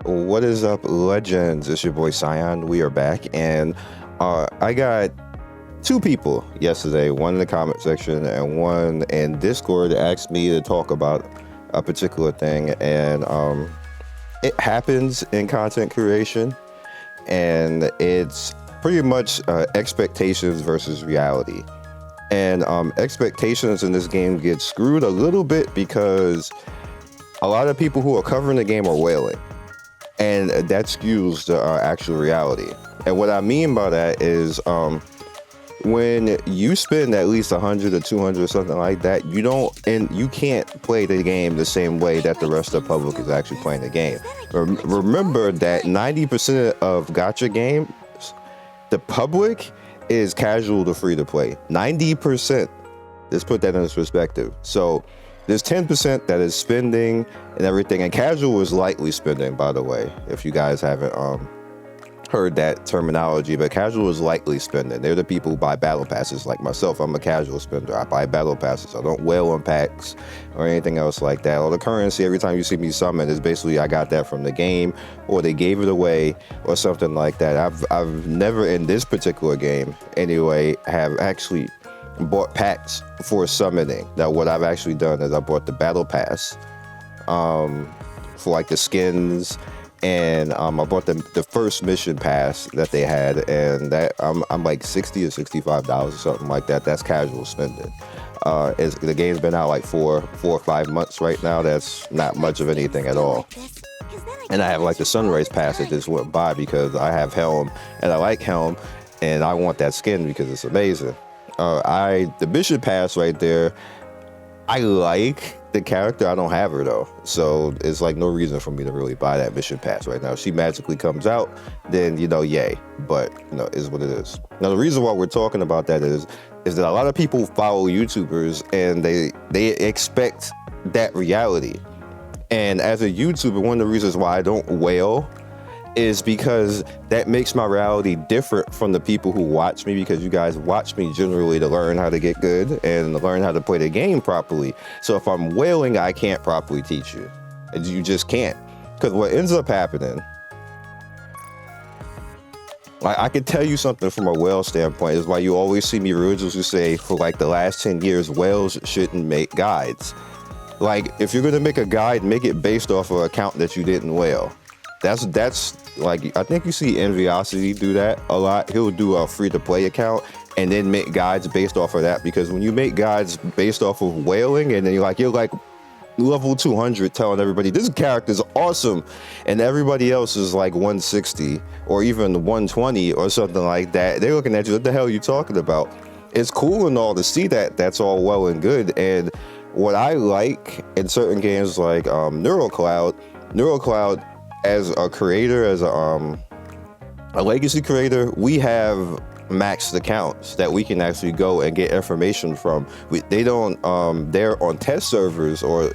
What is up, legends? It's your boy Scion. We are back, and I got two people yesterday, one in the comment section and one in Discord, asked me to talk about a particular thing, and it happens in content creation, and it's pretty much expectations versus reality. And expectations in this game get screwed a little bit because a lot of people who are covering the game are whaling, and that skews the actual reality. And what I mean by that is when you spend at least 100 or 200 or something like that, you can't play the game the same way that the rest of the public is actually playing the game. Remember that 90% of gacha games, the public is casual to free to play. 90%. Let's put that into perspective. So there's 10% that is spending and everything, and casual is lightly spending, by the way, if you guys haven't heard that terminology, but casual is lightly spending. They're the people who buy battle passes like myself. I'm a casual spender. I buy battle passes. I don't whale on packs or anything else like that. Or the currency, every time you see me summon, is basically I got that from the game or they gave it away or something like that. I've never in this particular game anyway have actually bought packs for summoning. Now what I've actually done is I bought the battle pass for like the skins, and I bought the first mission pass that they had, and that I'm like $60 or $65 or something like that. That's casual spending. The game's been out like four or 5 months right now. That's not much of anything at all. And I have like the Sunrise pass that just went by because I have Helm and I like Helm and I want that skin because it's amazing. The mission pass right there, I like the character. I don't have her though, so it's like no reason for me to really buy that mission pass right now. If she magically comes out, then yay, but is what it is. Now the reason why we're talking about that is that a lot of people follow YouTubers and they expect that reality. And as a YouTuber, one of the reasons why I don't whale is because that makes my reality different from the people who watch me, because you guys watch me generally to learn how to get good and learn how to play the game properly. So if I'm whaling, I can't properly teach you. And you just can't. Because what ends up happening, I can tell you something from a whale standpoint, is why you always see me religiously say for like the last 10 years, whales shouldn't make guides. Like if you're gonna make a guide, make it based off of an account that you didn't whale. That's like, I think you see Enviosity do that a lot. He'll do a free-to-play account and then make guides based off of that, because when you make guides based off of whaling and then you're like level 200 telling everybody this character is awesome and everybody else is like 160 or even 120 or something like that, they're looking at you, what the hell are you talking about? It's cool and all to see that. That's all well and good. And what I like in certain games like NeuroCloud, as a creator, as a legacy creator, we have maxed accounts that we can actually go and get information from. They're on test servers or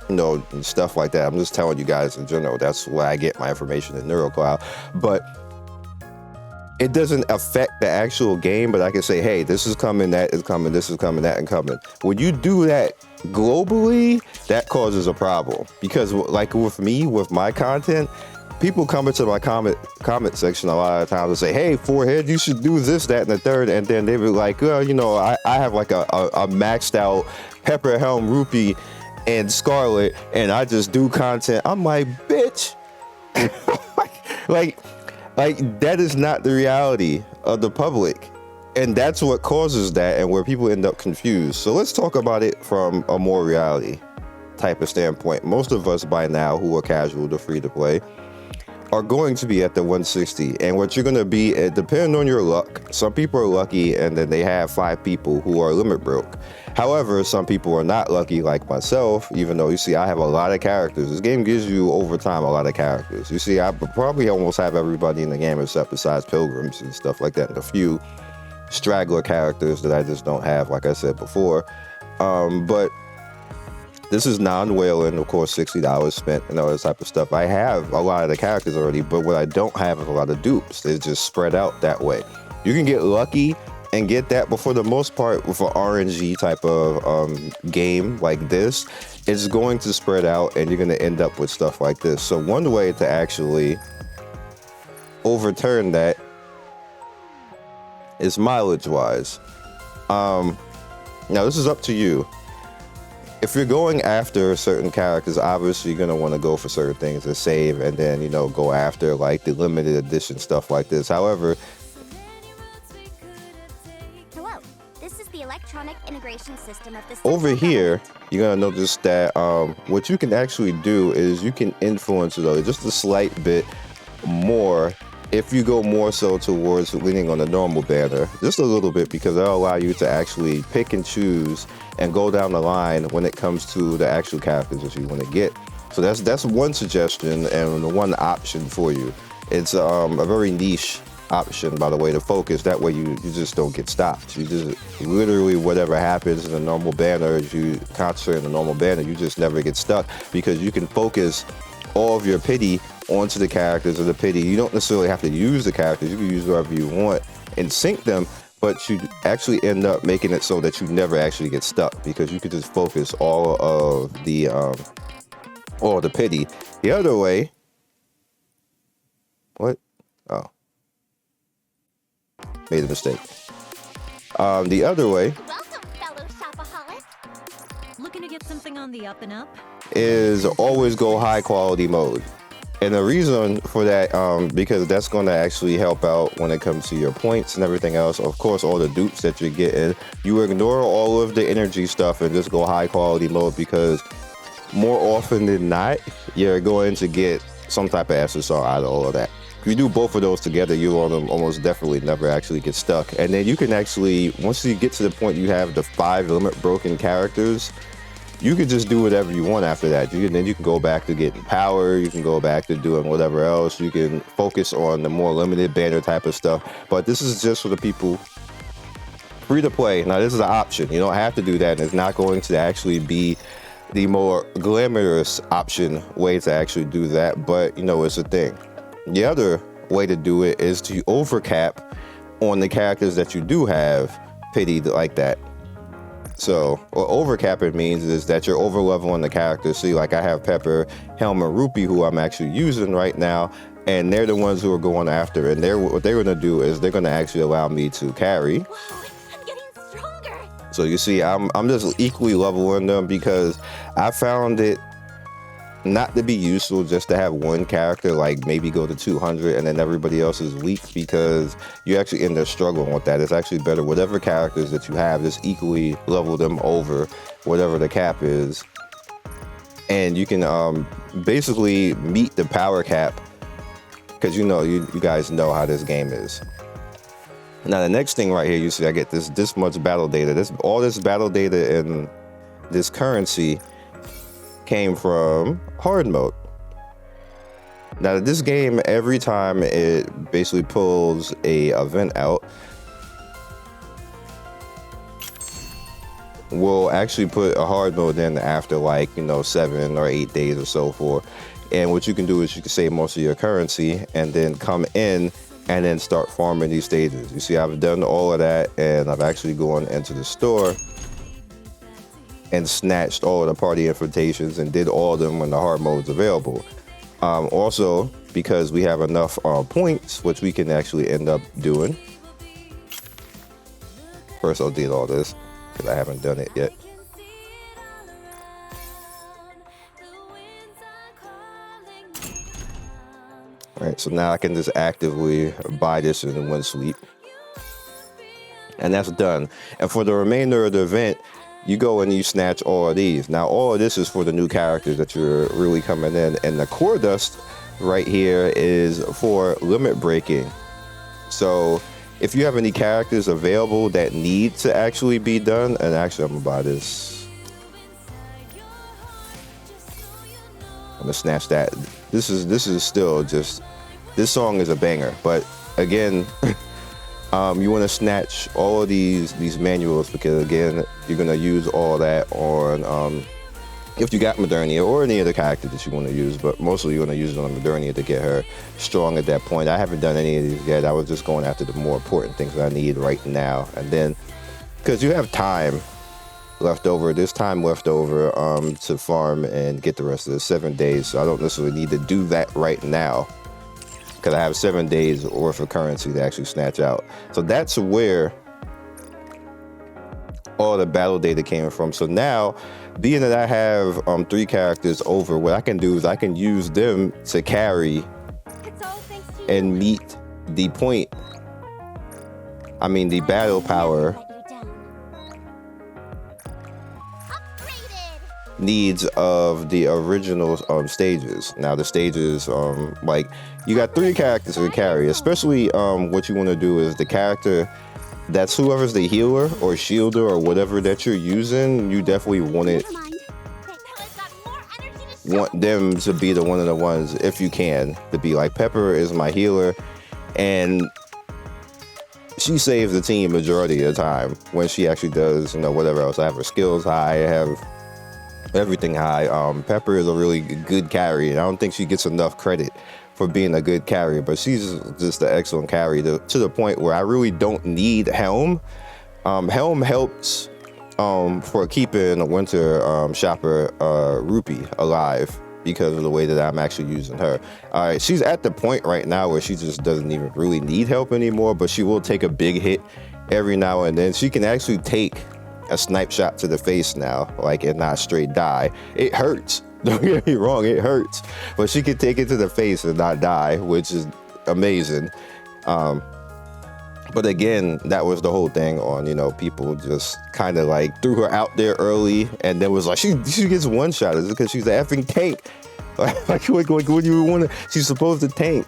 and stuff like that. I'm just telling you guys in general, that's where I get my information in NeuroCloud. But it doesn't affect the actual game, but I can say, hey, this is coming, that is coming, this is coming, that and coming. When you do that globally, that causes a problem, because like with me, with my content, people come into my comment section a lot of times and say, hey, Forehead, you should do this, that, and the third, and then they be like, well, I have like a maxed out Pepper, Helm, Rupee, and Scarlet, and I just do content. I'm like, bitch. like that is not the reality of the public. And that's what causes that, and where people end up confused. So let's talk about it from a more reality type of standpoint. Most of us by now who are casual to free to play are going to be at the 160. And what you're going to be, depending on your luck, some people are lucky and then they have 5 people who are limit broke. However, some people are not lucky like myself, even though you see I have a lot of characters. This game gives you over time a lot of characters. You see, I probably almost have everybody in the game except besides pilgrims and stuff like that, and a few straggler characters that I just don't have, like I said before. But this is non-whaling, of course, $60 spent and all this type of stuff. I have a lot of the characters already, but what I don't have is a lot of dupes. They're just spread out that way. You can get lucky and get that. But for the most part, with an RNG type of game like this, it's going to spread out and you're going to end up with stuff like this. So one way to actually overturn that is mileage wise. Now this is up to you. If you're going after certain characters, obviously you're going to want to go for certain things to save and then, you know, go after like the limited edition stuff like this. However, hello, this is the electronic integration system of the over here, you're going to notice that what you can actually do is you can influence it just a slight bit more if you go more so towards leaning on the normal banner, just a little bit, because that'll allow you to actually pick and choose and go down the line when it comes to the actual characters that you want to get. So that's one suggestion and one option for you. It's a very niche option, by the way, to focus. That way you just don't get stopped. You just literally, whatever happens in the normal banner, if you concentrate on the normal banner, you just never get stuck, because you can focus all of your pity onto the characters of the pity. You don't necessarily have to use the characters. You can use whoever you want and sync them, but you actually end up making it so that you never actually get stuck, because you could just focus all of the pity. The other way, what? Oh, made a mistake. The other way, welcome, fellow shopaholic. Looking to get something on the up and up? Is always go high quality mode. And the reason for that, because that's going to actually help out when it comes to your points and everything else. Of course, all the dupes that you're getting, you ignore all of the energy stuff and just go high quality mode, because more often than not, you're going to get some type of SSR out of all of that. If you do both of those together, you will almost definitely never actually get stuck. And then you can actually, once you get to the point you have the 5 limit broken characters, you could just do whatever you want after that. Then you can go back to getting power. You can go back to doing whatever else. You can focus on the more limited banner type of stuff. But this is just for the people free to play. Now, this is an option. You don't have to do that. And it's not going to actually be the more glamorous option way to actually do that. But, you know, it's a thing. The other way to do it is to overcap on the characters that you do have pitied like that. So what overcapping means is that you're over leveling the characters. See, like I have Pepper, Helm, and Rupee, who I'm actually using right now, and they're the ones who are going after. And what they're going to do is they're going to actually allow me to carry. Whoa, I'm getting stronger. So you see, I'm just equally leveling them, because I found it not to be useful just to have one character like maybe go to 200 and then everybody else is weak, because you actually end up struggling with that. It's actually better whatever characters that you have, just equally level them over whatever the cap is, and you can basically meet the power cap, because you know, you guys know how this game is. Now the next thing right here, you see I get this much battle data. All this battle data and this currency came from hard mode. Now this game, every time it basically pulls a event out, will actually put a hard mode in after, like, you know, 7 or 8 days or so forth. And what you can do is you can save most of your currency and then come in and then start farming these stages. You see, I've done all of that, and I've actually gone into the store and snatched all of the party invitations and did all of them when the hard mode's available. Also, because we have enough points, which we can actually end up doing. First, I'll do all this, because I haven't done it yet. All right, so now I can just actively buy this in one sweep. And that's done. And for the remainder of the event, you go and you snatch all of these. Now, all of this is for the new characters that you're really coming in. And the core dust right here is for limit breaking. So if you have any characters available that need to actually be done, and actually I'm gonna buy this. I'm gonna snatch that. This is still just, this song is a banger. But again, you want to snatch all of these manuals, because again, you're going to use all that on if you got Modernia or any other character that you want to use, but mostly you want to use it on Modernia to get her strong at that point. I haven't done any of these yet. I was just going after the more important things that I need right now. And then, because you have time left over, there's time left over to farm and get the rest of the 7 days. So I don't necessarily need to do that right now, because I have 7 days worth of currency to actually snatch out. So that's where all the battle data came from. So now, being that I have 3 characters over, what I can do is I can use them to carry and meet the point. I mean, the battle power needs of the original stages. Now the stages, like, you got 3 characters to carry, especially what you want to do is the character that's whoever's the healer or shielder or whatever that you're using, you definitely want them to be the one of the ones, if you can, to be like, Pepper is my healer, and she saves the team majority of the time when she actually does, you know, whatever else. I have her skills high, I have everything high. Pepper is a really good carry, and I don't think she gets enough credit for being a good carrier, but she's just an excellent carry to the point where I really don't need Helm. Helm helps for keeping a winter shopper Rupee alive because of the way that I'm actually using her. All right, she's at the point right now where she just doesn't even really need help anymore, but she will take a big hit every now and then. She can actually take a snipe shot to the face now, like, and not straight die. It hurts. Don't get me wrong, it hurts, but she can take it to the face and not die, which is amazing. But again, that was the whole thing on, you know, people just kind of like threw her out there early and then was like, she gets one shot. Is it because she's an effing tank? Like, what do you want to? She's supposed to tank.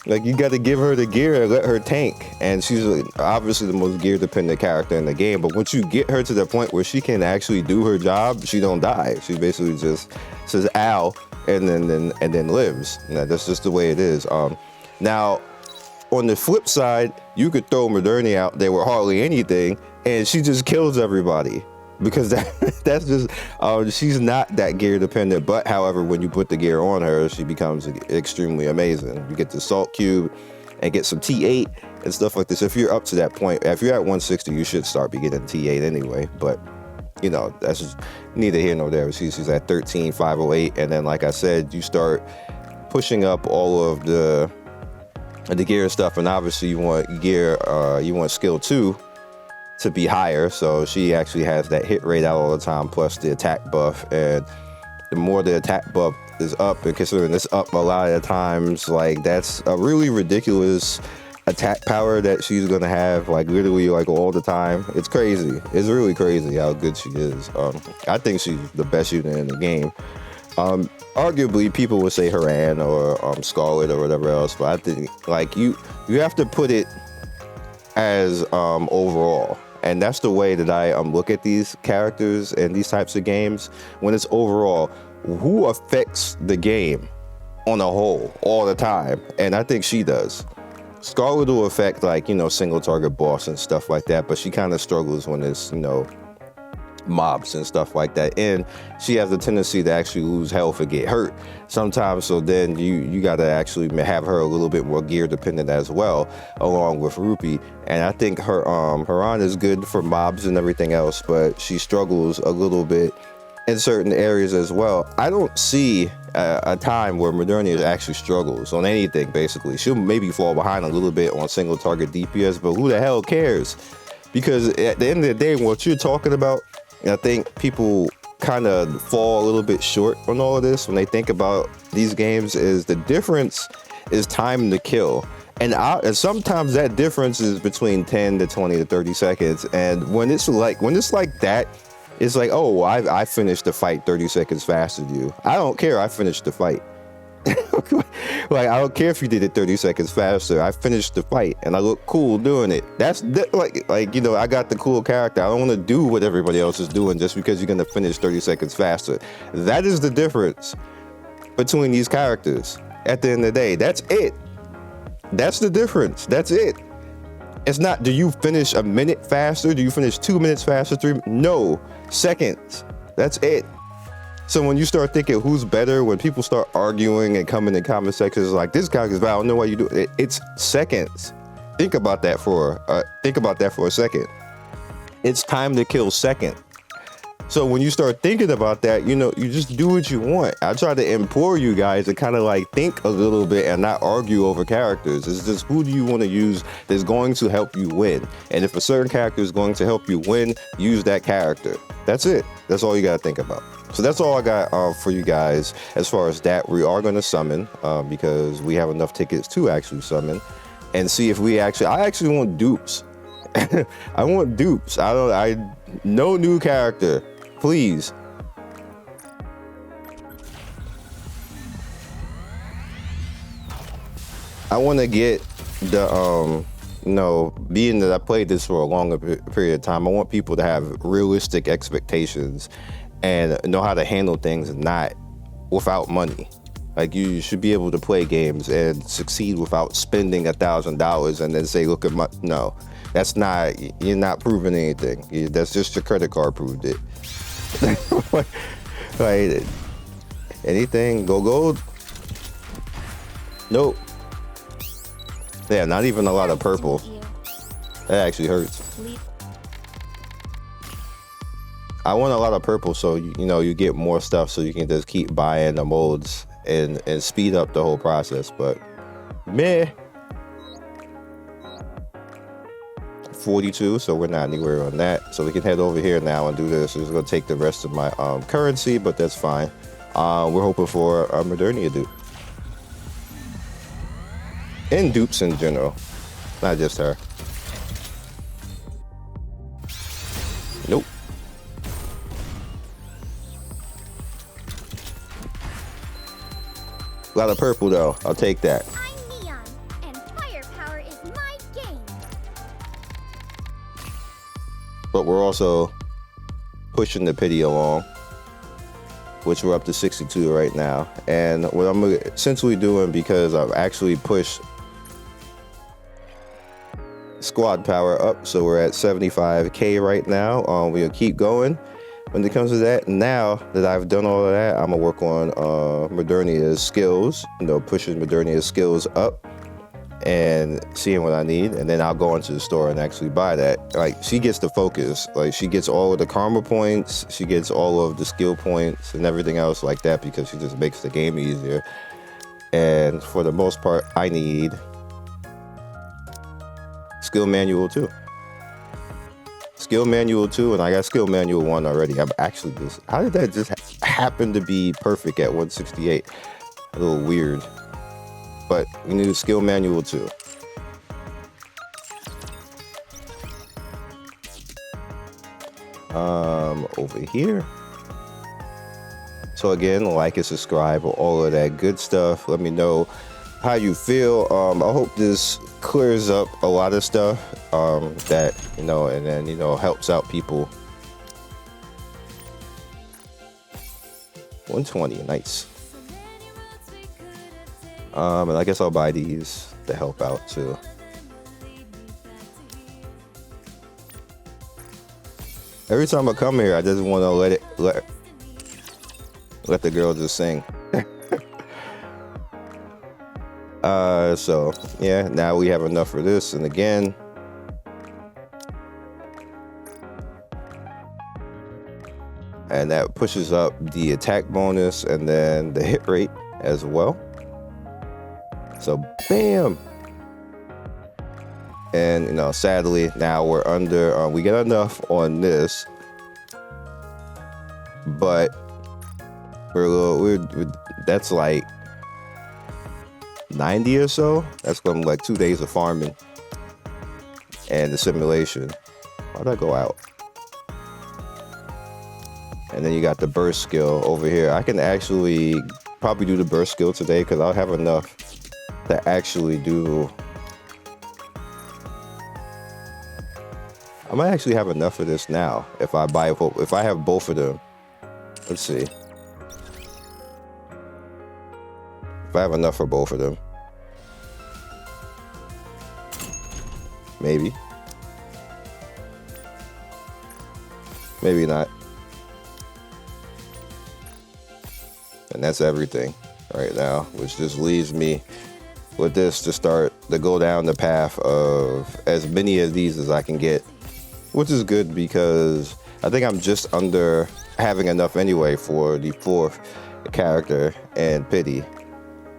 Like, you got to give her the gear and let her tank. And she's obviously the most gear dependent character in the game. But once you get her to the point where she can actually do her job, she don't die. She basically just says ow and then lives. Now, that's just the way it is. Now, on the flip side, you could throw Modernia out there with hardly anything and she just kills everybody. Because that's just, she's not that gear dependent, but however, when you put the gear on her, she becomes extremely amazing. You get the salt cube and get some T8 and stuff like this. If you're up to that point, if you're at 160, you should start be getting T8 anyway, but you know, that's just neither here nor there. She's at 13,508, and then like I said, you start pushing up all of the gear stuff, and obviously you want gear, you want skill 2 to be higher, so she actually has that hit rate out all the time, plus the attack buff. And the more the attack buff is up, and considering it's up a lot of times, like, that's a really ridiculous attack power that she's gonna have, like, literally, like, all the time. It's crazy. It's really crazy how good she is. I think she's the best shooter in the game. Arguably, people would say Haran or Scarlet or whatever else, but I think, like, you have to put it as overall. And that's the way that I look at these characters and these types of games. When it's overall, who affects the game on a whole all the time? And I think she does. Scarlet will affect, like, you know, single target boss and stuff like that, but she kind of struggles when it's, you know, mobs and stuff like that, and she has a tendency to actually lose health and get hurt sometimes. So then you got to actually have her a little bit more gear dependent as well, along with Rupee. And I think her Haran is good for mobs and everything else, but she struggles a little bit in certain areas as well. I don't see a time where Modernia actually struggles on anything. Basically, she'll maybe fall behind a little bit on single target DPS, but who the hell cares? Because at the end of the day, what you're talking about, I think people kind of fall a little bit short on all of this when they think about these games, is the difference is time to kill. And sometimes that difference is between 10 to 20 to 30 seconds. And when it's like that, it's like, oh, I finished the fight 30 seconds faster than you. I don't care. I finished the fight. Like, I don't care if you did it 30 seconds faster. I finished the fight and I look cool doing it. That's like, you know, I got the cool character. I don't want to do what everybody else is doing just because you're going to finish 30 seconds faster. That is the difference between these characters. At the end of the day, that's it. That's the difference. That's it. It's not, do you finish a minute faster? Do you finish 2 minutes faster? No, seconds. That's it. So when you start thinking who's better, when people start arguing and coming in comment sections like this guy is bad, I don't know why you do it. It's seconds. Think about that for a second. It's time to kill second. So when you start thinking about that, you know, you just do what you want. I try to implore you guys to kind of like think a little bit and not argue over characters. It's just who do you want to use that's going to help you win. And if a certain character is going to help you win, use that character. That's it. That's all you got to think about. So that's all I got for you guys. As far as that, we are going to summon because we have enough tickets to actually summon and see if I actually want dupes. I want dupes. No new character, please. I want to get the being that I played this for a longer period of time, I want people to have realistic expectations and know how to handle things and not without money. Like you should be able to play games and succeed without spending $1,000 and then say, look at my, no, that's not, you're not proving anything. That's just your credit card proved it. Like anything, go gold? Nope. Yeah, not even a lot of purple. That actually hurts. I want a lot of purple so you get more stuff so you can just keep buying the molds and speed up the whole process. But meh. 42, so we're not anywhere on that. So we can head over here now and do this. It's gonna take the rest of my currency, but that's fine. We're hoping for a Modernia dupe. And dupes in general, not just her. Nope. A lot of purple though, I'll take that. I'm Neon, and firepower is my game. But we're also pushing the pity along, which we're up to 62 right now. And what I'm essentially doing, because I've actually pushed squad power up, so we're at 75k right now. We'll keep going when it comes to that. Now that I've done all of that, I'm gonna work on Modernia's skills, pushing Modernia's skills up and seeing what I need, and then I'll go into the store and actually buy that. Like, she gets the focus, like she gets all of the karma points, she gets all of the skill points and everything else like that, because she just makes the game easier. And for the most part, I need skill manual 2. Skill manual 2, and I got skill manual 1 already. I'm actually just, how did that just happen to be perfect at 168? A little weird. But we need skill manual 2. Over here. So again, like and subscribe, all of that good stuff. Let me know how you feel. I hope this clears up a lot of stuff that and then helps out people. 120, nice. And I guess I'll buy these to help out too. Every time I come here, I just want to let the girl just sing. So yeah, now we have enough for this, and again, and that pushes up the attack bonus and then the hit rate as well. So bam. And sadly now we're under, we get enough on this, but we're that's like 90 or so. That's going to like 2 days of farming and the simulation. Why'd I go out? And then you got the burst skill over here. I can actually probably do the burst skill today because I'll have enough to actually do. I might actually have enough of this now if I have both of them. Let's see. If I have enough for both of them. Maybe. Maybe not. and that's everything right now, which just leaves me with this to start to go down the path of as many of these as I can get, which is good because I think I'm just under having enough anyway for the fourth character and pity.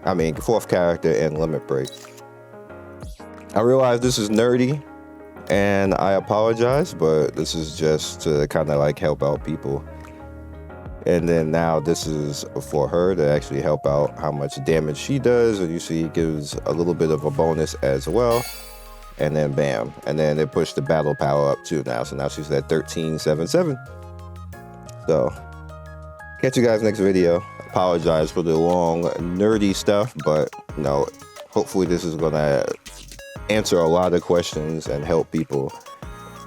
I mean, fourth character and limit break. I realize this is nerdy and I apologize, but this is just to kind of like help out people. And then now this is for her to actually help out how much damage she does. And you see it gives a little bit of a bonus as well. And then bam. And then it pushed the battle power up too now. So now she's at 1377. So catch you guys next video. Apologize for the long nerdy stuff, but you know, hopefully this is gonna answer a lot of questions and help people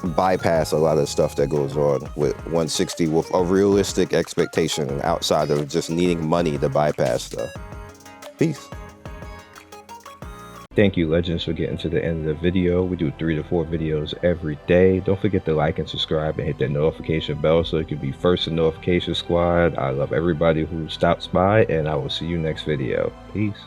bypass a lot of stuff that goes on with 160 with a realistic expectation outside of just needing money to bypass stuff. Peace. Thank you, Legends, for getting to the end of the video. We do 3 to 4 videos every day. Don't forget to like and subscribe and hit that notification bell so you can be first in notification squad. I love everybody who stops by, and I will see you next video. Peace.